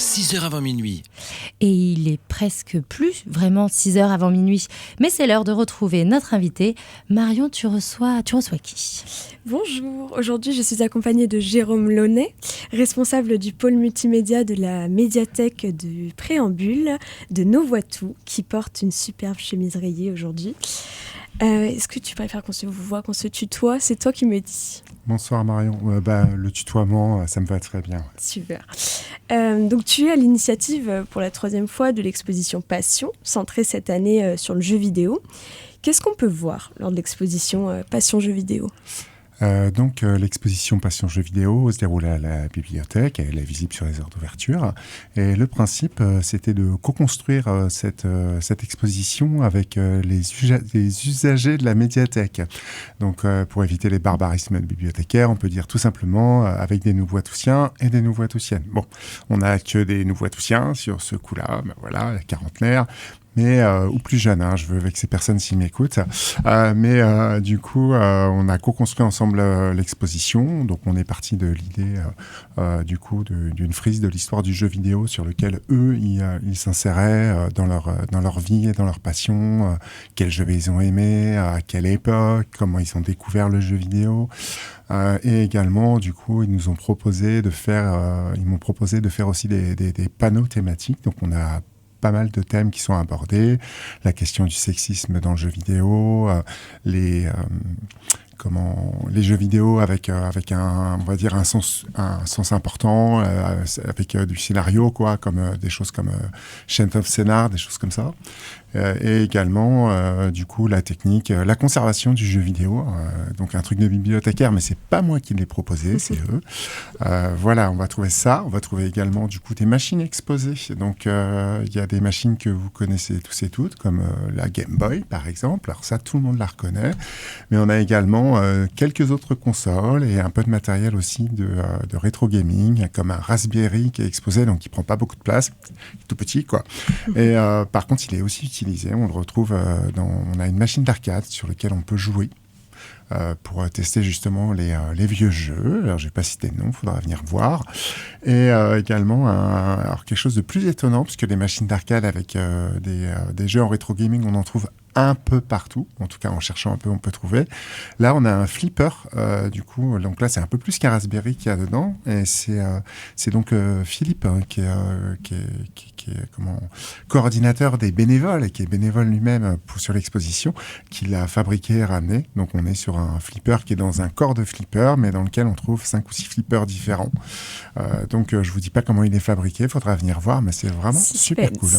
6 heures avant minuit. Et il est presque plus vraiment 6 heures avant minuit. Mais c'est l'heure de retrouver notre invité. Marion, tu reçois qui ? Bonjour, aujourd'hui je suis accompagnée de Jérôme Launay, responsable du pôle multimédia de la médiathèque du Préambule de Nos Voix Tout, qui porte une superbe chemise rayée aujourd'hui. Est-ce que tu préfères qu'on se voit, qu'on se tutoie ? C'est toi qui me dis. Bonsoir Marion. Le tutoiement, ça me va très bien. Super. Donc tu es à l'initiative pour la 3e fois de l'exposition Passion, centrée cette année sur le jeu vidéo. Qu'est-ce qu'on peut voir lors de l'exposition Passion Jeux Vidéo ? L'exposition Passion Jeux Vidéo se déroule à la bibliothèque, elle est visible sur les heures d'ouverture. Et le principe, c'était de co-construire cette exposition avec les usagers de la médiathèque. Donc, pour éviter les barbarismes bibliothécaires, on peut dire tout simplement avec des Nouveau-Toussiens et des Nouveau-Toussiennes. Bon, on n'a que des Nouveau-Toussiens sur ce coup-là, la quarantenaire. Ou plus jeune, je veux avec ces personnes s'ils m'écoutent. Du coup, on a co-construit ensemble l'exposition. Donc, on est parti de l'idée, d'une frise de l'histoire du jeu vidéo sur lequel eux, ils s'inséraient dans leur vie et dans leur passion. Quels jeux ils ont aimés, à quelle époque, comment ils ont découvert le jeu vidéo. Et également, du coup, ils m'ont proposé de faire aussi des panneaux thématiques. Donc, on a pas mal de thèmes qui sont abordés, la question du sexisme dans le jeu vidéo, les jeux vidéo avec un sens important, avec du scénario, comme des choses comme Chain of Scénar, des choses comme ça. Et également, la technique, la conservation du jeu vidéo, donc un truc de bibliothécaire, mais c'est pas moi qui l'ai proposé, c'est eux. On va trouver ça. On va trouver également, des machines exposées. Donc, il y a des machines que vous connaissez tous et toutes, comme la Game Boy, par exemple. Alors ça, tout le monde la reconnaît. Mais on a également quelques autres consoles et un peu de matériel aussi de rétro gaming, comme un Raspberry qui est exposé, donc qui prend pas beaucoup de place, tout petit, quoi. Et par contre, il est aussi utilisé. On le retrouve on a une machine d'arcade sur laquelle on peut jouer pour tester justement les vieux jeux. Alors, je vais pas citer de nom, il faudra venir voir. Et également, quelque chose de plus étonnant, puisque les machines d'arcade avec des jeux en rétro gaming, on en trouve un peu partout, en tout cas en cherchant un peu on peut trouver. Là on a un flipper, donc là c'est un peu plus qu'un Raspberry qu'il y a dedans, et c'est donc Philippe qui est coordinateur des bénévoles et qui est bénévole lui-même sur l'exposition, qui l'a fabriqué et ramené. Donc on est sur un flipper qui est dans un corps de flipper, mais dans lequel on trouve 5 ou 6 flippers différents. Je vous dis pas comment il est fabriqué, il faudra venir voir, mais c'est vraiment super cool.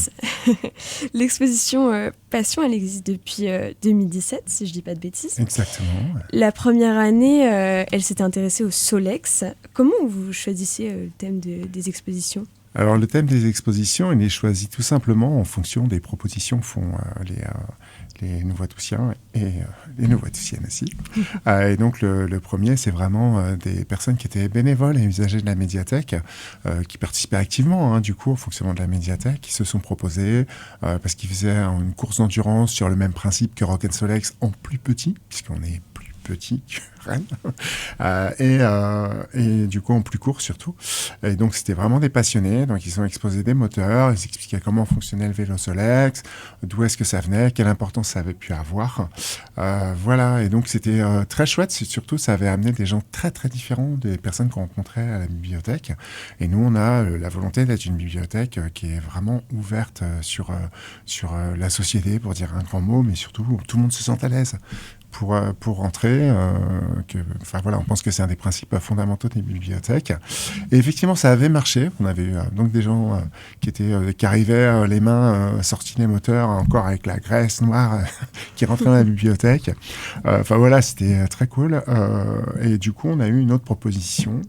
L'exposition Passion, elle existe depuis 2017, si je dis pas de bêtises. Exactement. Ouais. La première année, elle s'était intéressée au Solex. Comment vous choisissez le thème des expositions ? Alors, le thème des expositions, il est choisi tout simplement en fonction des propositions que font les Nouveau-Toussiens et les Nouveau-Toussiennes aussi. Et donc, le premier, c'est vraiment des personnes qui étaient bénévoles et usagers de la médiathèque, qui participaient activement, au fonctionnement de la médiathèque, qui se sont proposés parce qu'ils faisaient une course d'endurance sur le même principe que Rock 'n' Solex en plus petit, puisqu'on est plus petit que Rennes, et du coup en plus court surtout. Et donc c'était vraiment des passionnés, donc ils ont exposé des moteurs, ils expliquaient comment fonctionnait le vélo Solex, d'où est-ce que ça venait, quelle importance ça avait pu avoir. Et donc c'était très chouette, surtout ça avait amené des gens très très différents des personnes qu'on rencontrait à la bibliothèque. Et nous on a la volonté d'être une bibliothèque qui est vraiment ouverte sur la société, pour dire un grand mot, mais surtout où tout le monde se sent à l'aise pour rentrer. On pense que c'est un des principes fondamentaux des bibliothèques. Et effectivement, ça avait marché. On avait eu donc des gens qui arrivaient les mains sorties des moteurs, encore avec la graisse noire qui rentrait dans la bibliothèque. C'était très cool. Et du coup, on a eu une autre proposition.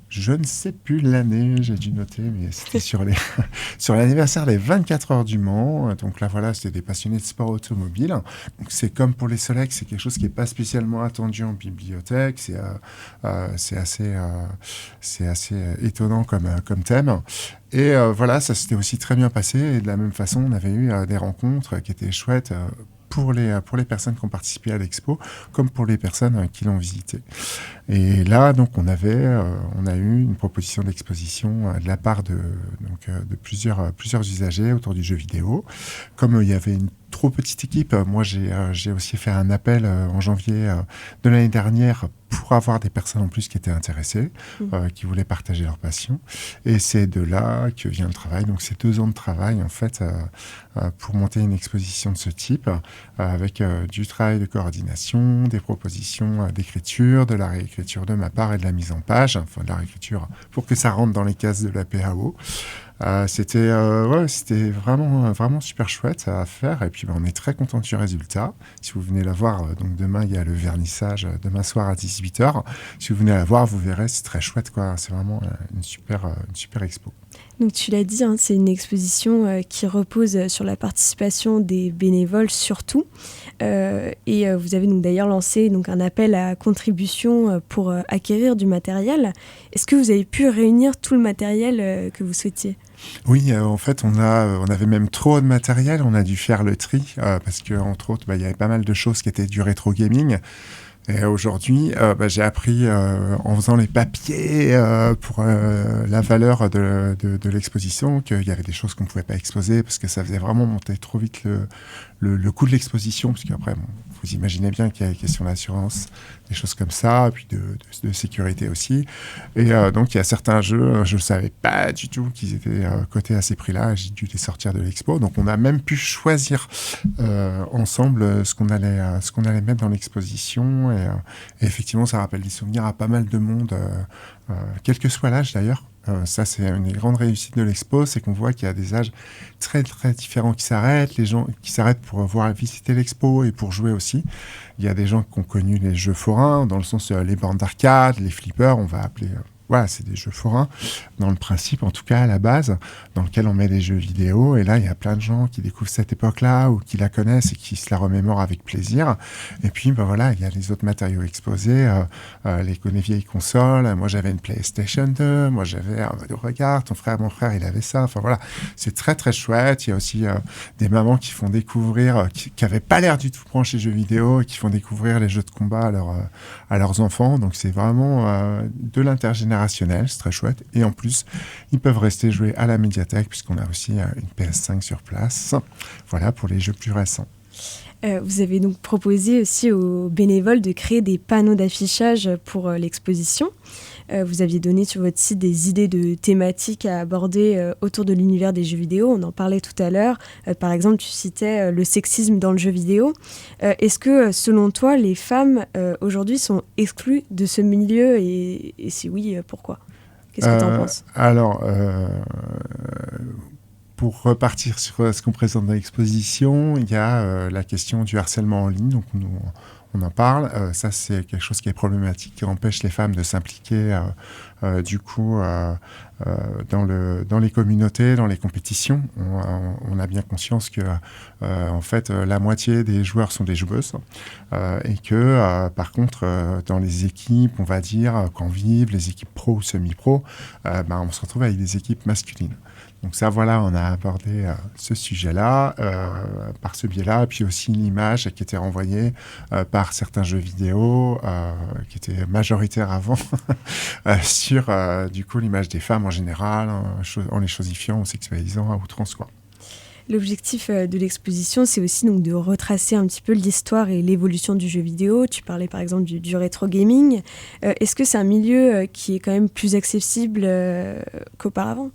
Je ne sais plus l'année, j'ai dû noter, mais c'était sur l'anniversaire des 24 heures du Mans. Donc là, c'était des passionnés de sport automobile. Donc c'est comme pour les Solex, c'est quelque chose qui n'est pas spécialement attendu en bibliothèque. C'est assez étonnant comme thème. Et ça s'était aussi très bien passé. Et de la même façon, on avait eu des rencontres qui étaient chouettes pour les personnes qui ont participé à l'expo, comme pour les personnes qui l'ont visité. Et là, donc, on a eu une proposition d'exposition de la part de plusieurs usagers autour du jeu vidéo. Comme il y avait une trop petite équipe, moi j'ai aussi fait un appel en janvier de l'année dernière pour avoir des personnes en plus qui étaient intéressées, qui voulaient partager leur passion. Et c'est de là que vient le travail. Donc c'est 2 ans de travail en fait pour monter une exposition de ce type, avec du travail de coordination, des propositions d'écriture, de la réécriture de ma part et de la mise en page, enfin de la réécriture pour que ça rentre dans les cases de la PAO. C'était vraiment super chouette à faire, et puis on est très content du résultat. Si vous venez la voir, donc demain il y a le vernissage, demain soir à 18h. Si vous venez la voir, vous verrez, c'est très chouette, quoi. C'est vraiment une super expo. Donc tu l'as dit, c'est une exposition qui repose sur la participation des bénévoles surtout. Et vous avez donc d'ailleurs lancé un appel à contribution pour acquérir du matériel. Est-ce que vous avez pu réunir tout le matériel que vous souhaitiez ? Oui, en fait, on avait même trop de matériel. On a dû faire le tri parce que, entre autres, il y avait pas mal de choses qui étaient du rétro gaming. Et aujourd'hui, j'ai appris en faisant les papiers pour la valeur de l'exposition qu'il y avait des choses qu'on ne pouvait pas exposer parce que ça faisait vraiment monter trop vite le coût de l'exposition, parce qu'après, vous imaginez bien qu'il y a des questions d'assurance, des choses comme ça, puis de sécurité aussi. Et donc, il y a certains jeux, je ne savais pas du tout qu'ils étaient cotés à ces prix-là, j'ai dû les sortir de l'expo. Donc, on a même pu choisir ensemble ce qu'on allait mettre dans l'exposition. Et effectivement, ça rappelle des souvenirs à pas mal de monde, quel que soit l'âge d'ailleurs. Ça, c'est une des grandes réussites de l'expo, c'est qu'on voit qu'il y a des âges très, très différents qui s'arrêtent, les gens qui s'arrêtent pour visiter l'expo et pour jouer aussi. Il y a des gens qui ont connu les jeux forains, dans le sens les bornes d'arcade, les flippers, on va appeler... Voilà, c'est des jeux forains, dans le principe, en tout cas à la base, dans lequel on met des jeux vidéo. Et là, il y a plein de gens qui découvrent cette époque-là ou qui la connaissent et qui se la remémorent avec plaisir. Et puis, il y a les autres matériaux exposés, les vieilles consoles. Moi, j'avais une PlayStation 2. Moi, j'avais regarde, mon frère, il avait ça. Enfin, voilà, c'est très, très chouette. Il y a aussi des mamans qui font découvrir, qui n'avaient pas l'air du tout branchées jeux vidéo et qui font découvrir les jeux de combat à leurs enfants. Donc, c'est vraiment de l'intergénérationnel. C'est très chouette. Et en plus, ils peuvent rester jouer à la médiathèque puisqu'on a aussi une PS5 sur place. Voilà pour les jeux plus récents. Vous avez donc proposé aussi aux bénévoles de créer des panneaux d'affichage pour l'exposition. Vous aviez donné sur votre site des idées de thématiques à aborder autour de l'univers des jeux vidéo. On en parlait tout à l'heure. Par exemple, tu citais le sexisme dans le jeu vidéo. Est-ce que, selon toi, les femmes aujourd'hui sont exclues de ce milieu et si oui, pourquoi ? Qu'est-ce que tu en penses ? Alors, pour repartir sur ce qu'on présente dans l'exposition, il y a la question du harcèlement en ligne. Donc, on en parle. Ça, c'est quelque chose qui est problématique, qui empêche les femmes de s'impliquer dans les communautés, dans les compétitions. On a bien conscience que, en fait, la moitié des joueurs sont des joueuses et que, par contre, dans les équipes, on va dire, quand vivent les équipes pro ou semi-pro, on se retrouve avec des équipes masculines. Donc ça, voilà, on a abordé ce sujet-là par ce biais-là, et puis aussi l'image qui était renvoyée par certains jeux vidéo qui étaient majoritaires avant sur, du coup, l'image des femmes en général, en les chosifiant, en sexualisant à outrance, quoi. L'objectif de l'exposition, c'est aussi donc de retracer un petit peu l'histoire et l'évolution du jeu vidéo. Tu parlais par exemple du rétro gaming. Est-ce que c'est un milieu qui est quand même plus accessible qu'auparavant ?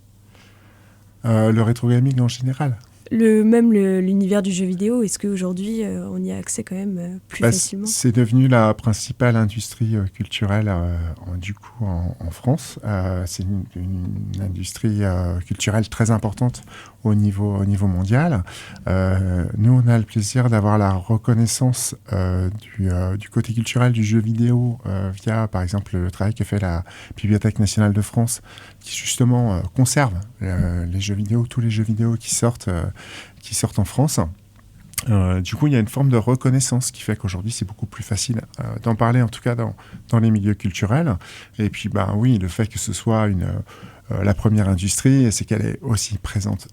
Le rétro gaming en général. L'univers du jeu vidéo, est-ce qu'aujourd'hui on y a accès quand même plus facilement ? C'est devenu la principale industrie culturelle en France. C'est une industrie culturelle très importante au niveau mondial. Nous, on a le plaisir d'avoir la reconnaissance du côté culturel du jeu vidéo via, par exemple, le travail que fait la Bibliothèque nationale de France, qui justement conserve les jeux vidéo, tous les jeux vidéo qui sortent en France. Du coup, il y a une forme de reconnaissance qui fait qu'aujourd'hui, c'est beaucoup plus facile d'en parler, en tout cas dans les milieux culturels. Et puis, oui, le fait que ce soit la première industrie, c'est qu'elle est aussi présente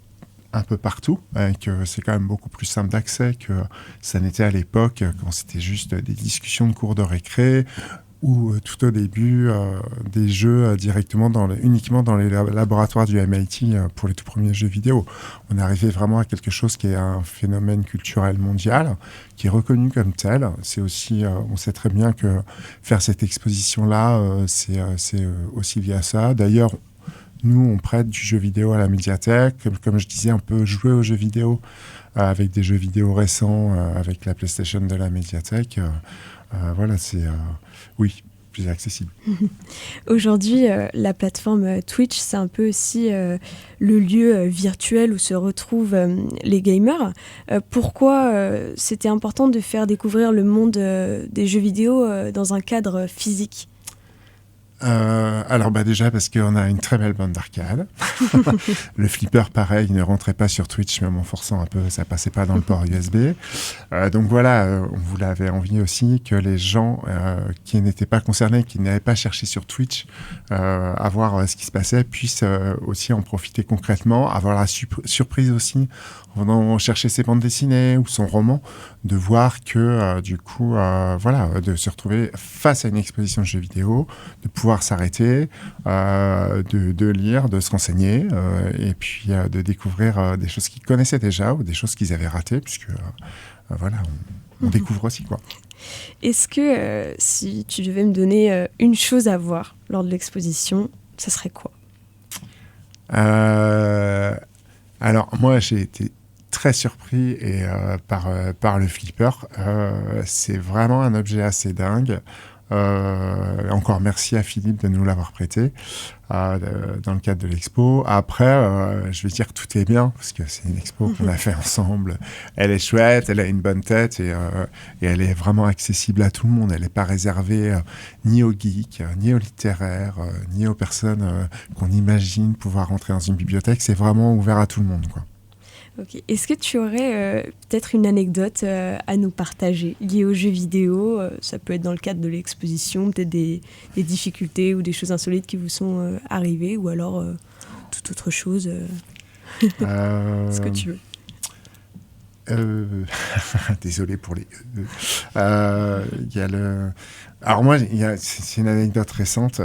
un peu partout, et que c'est quand même beaucoup plus simple d'accès que ça n'était à l'époque, quand c'était juste des discussions de cours de récré, ou tout au début, des jeux directement uniquement dans les laboratoires du MIT pour les tout premiers jeux vidéo. On est arrivé vraiment à quelque chose qui est un phénomène culturel mondial, qui est reconnu comme tel. C'est aussi, on sait très bien que faire cette exposition-là, c'est aussi lié à ça. D'ailleurs, nous, on prête du jeu vidéo à la médiathèque. Comme je disais, on peut jouer aux jeux vidéo avec des jeux vidéo récents, avec la PlayStation de la médiathèque. Voilà, c'est oui, plus accessible. Aujourd'hui, la plateforme Twitch, c'est un peu aussi le lieu virtuel où se retrouvent les gamers. Pourquoi c'était important de faire découvrir le monde des jeux vidéo dans un cadre physique ? Alors déjà parce qu'on a une très belle bande d'arcade. Le flipper, pareil, ne rentrait pas sur Twitch, même en forçant un peu, ça passait pas dans le port USB. Donc voilà, on voulait avait envie aussi que les gens qui n'étaient pas concernés, qui n'avaient pas cherché sur Twitch à voir ce qui se passait, puissent aussi en profiter concrètement, avoir la surprise aussi en venant chercher ses bandes dessinées ou son roman, de voir que du coup, voilà, de se retrouver face à une exposition de jeux vidéo, de pouvoir s'arrêter, de lire, de se renseigner, et puis de découvrir des choses qu'ils connaissaient déjà ou des choses qu'ils avaient ratées, puisque voilà, on découvre aussi, quoi. Est-ce que si tu devais me donner une chose à voir lors de l'exposition, ça serait quoi ? Alors moi, j'ai été très surpris par le flipper. C'est vraiment un objet assez dingue. Encore merci à Philippe de nous l'avoir prêté dans le cadre de l'expo. Après, je vais dire que tout est bien parce que c'est une expo qu'on a fait ensemble. Elle est chouette, elle a une bonne tête et elle est vraiment accessible à tout le monde. Elle n'est pas réservée ni aux geeks, ni aux littéraires, ni aux personnes qu'on imagine pouvoir rentrer dans une bibliothèque. C'est vraiment ouvert à tout le monde, quoi. Okay. Est-ce que tu aurais peut-être une anecdote à nous partager liée aux jeux vidéo ? Ça peut être dans le cadre de l'exposition, peut-être des difficultés ou des choses insolites qui vous sont arrivées, ou alors toute autre chose. Ce que tu veux. Désolé pour les... y a le... Alors moi, c'est une anecdote récente.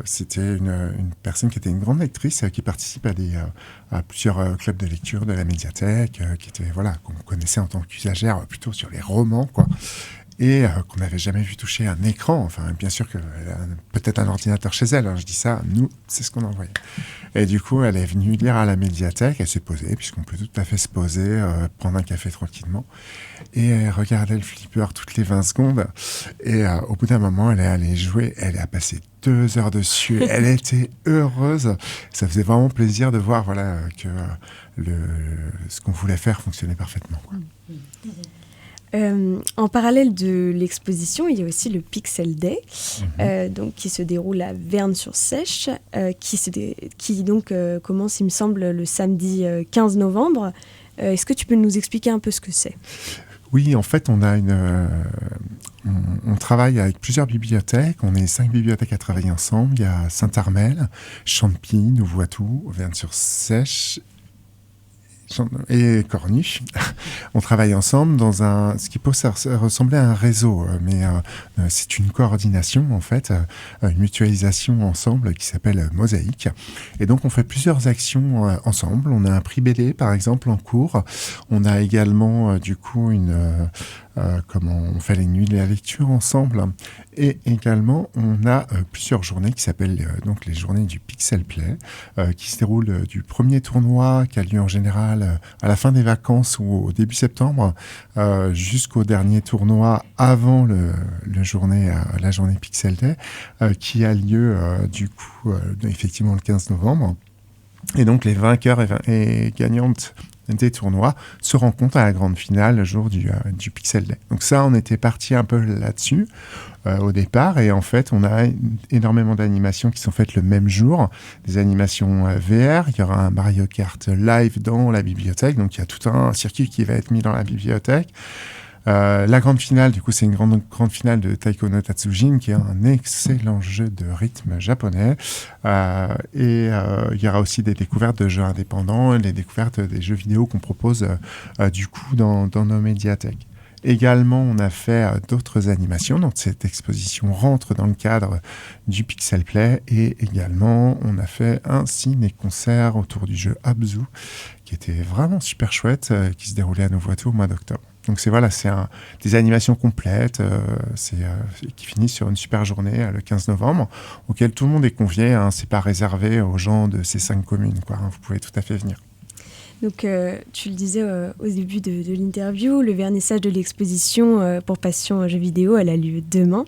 C'était une personne qui était une grande lectrice qui participe à plusieurs clubs de lecture de la médiathèque, qui était, voilà, qu'on connaissait en tant qu'usagère plutôt sur les romans, quoi. Et qu'on n'avait jamais vu toucher un écran. Enfin, bien sûr qu'elle a peut-être un ordinateur chez elle. Hein, je dis ça, nous, c'est ce qu'on envoyait. Et du coup, elle est venue lire à la médiathèque. Elle s'est posée, puisqu'on peut tout à fait se poser, prendre un café tranquillement. Et elle regardait le flipper toutes les 20 secondes. Et au bout d'un moment, elle est allée jouer. Elle a passé 2 heures dessus. Elle était heureuse. Ça faisait vraiment plaisir de voir, voilà, que ce qu'on voulait faire fonctionnait parfaitement, quoi. En parallèle de l'exposition, il y a aussi le Pixel Day, donc, qui se déroule à Vern-sur-Seiche, qui donc commence, il me semble, le samedi 15 novembre. Est-ce que tu peux nous expliquer un peu ce que c'est ? Oui, en fait, on travaille avec plusieurs bibliothèques. On est 5 bibliothèques à travailler ensemble. Il y a Saint-Armel, Champy, Nouveau-Poitou, Vern-sur-Seiche et Cornu. On travaille ensemble dans ce qui peut ressembler à un réseau, mais c'est une coordination, en fait, une mutualisation ensemble qui s'appelle Mosaïque. Et donc, on fait plusieurs actions ensemble. On a un prix BD, par exemple, en cours. On a également, du coup, on fait les nuits de la lecture ensemble. Et également, on a plusieurs journées qui s'appellent donc les journées du Pixel Play, qui se déroulent du premier tournoi qui a lieu en général à la fin des vacances ou au début septembre, jusqu'au dernier tournoi avant la journée Pixel Day, qui a lieu du coup effectivement le 15 novembre. Et donc les vainqueurs et gagnantes des tournois se rencontrent à la grande finale le jour du Pixel Day. Donc ça, on était parti un peu là-dessus au départ, et en fait, on a énormément d'animations qui sont faites le même jour, des animations VR. Il y aura un Mario Kart live dans la bibliothèque, donc il y a tout un circuit qui va être mis dans la bibliothèque. La grande finale, du coup, c'est une grande finale de Taiko no Tatsujin, qui est un excellent jeu de rythme japonais. Il y aura aussi des découvertes de jeux indépendants et des découvertes des jeux vidéo qu'on propose du coup dans nos médiathèques. Également, on a fait d'autres animations. Donc, cette exposition rentre dans le cadre du Pixel Play. Et également, on a fait un ciné-concert autour du jeu Abzu, qui était vraiment super chouette, qui se déroulait à Novoito au mois d'octobre. Donc, c'est des animations complètes qui finissent sur une super journée le 15 novembre, auquel tout le monde est convié. Hein, c'est pas réservé aux gens de ces 5 communes, quoi, hein, vous pouvez tout à fait venir. Donc, tu le disais au début de l'interview, le vernissage de l'exposition pour Passion Jeux Vidéo, elle a lieu demain.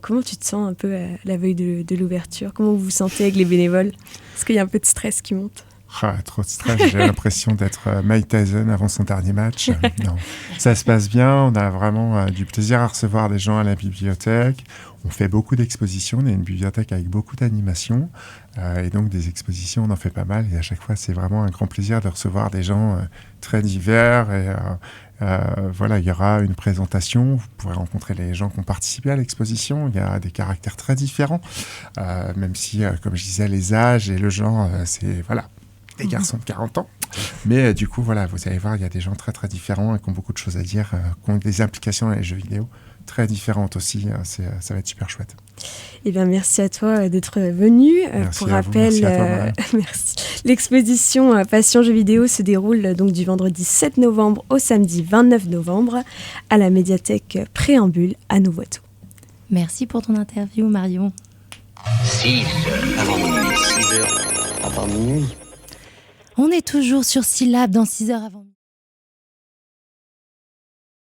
Comment tu te sens un peu à la veille de l'ouverture? Comment vous vous sentez avec les bénévoles? Est-ce qu'il y a un peu de stress qui monte? Trop de stress, j'ai l'impression d'être Mike Tyson avant son dernier match. Non, ça se passe bien, on a vraiment du plaisir à recevoir des gens à la bibliothèque. On fait beaucoup d'expositions, on est une bibliothèque avec beaucoup d'animations et donc des expositions, on en fait pas mal et à chaque fois c'est vraiment un grand plaisir de recevoir des gens très divers et voilà, il y aura une présentation, vous pourrez rencontrer les gens qui ont participé à l'exposition, il y a des caractères très différents, même si comme je disais les âges et le genre c'est voilà, des garçons de 40 ans. Mais du coup, voilà, vous allez voir, il y a des gens très très différents et qui ont beaucoup de choses à dire, qui ont des implications dans les jeux vidéo très différentes aussi. Ça va être super chouette. Eh bien, merci à toi d'être venu. Merci pour à rappel, vous, merci à toi, merci. L'exposition Passion Jeux Vidéo se déroule donc du vendredi 7 novembre au samedi 29 novembre à la médiathèque Préambule à Novoito. Merci pour ton interview, Marion. 6 heures avant minuit. 6 heures avant minuit. On est toujours sur Syllab dans 6 heures avant minuit.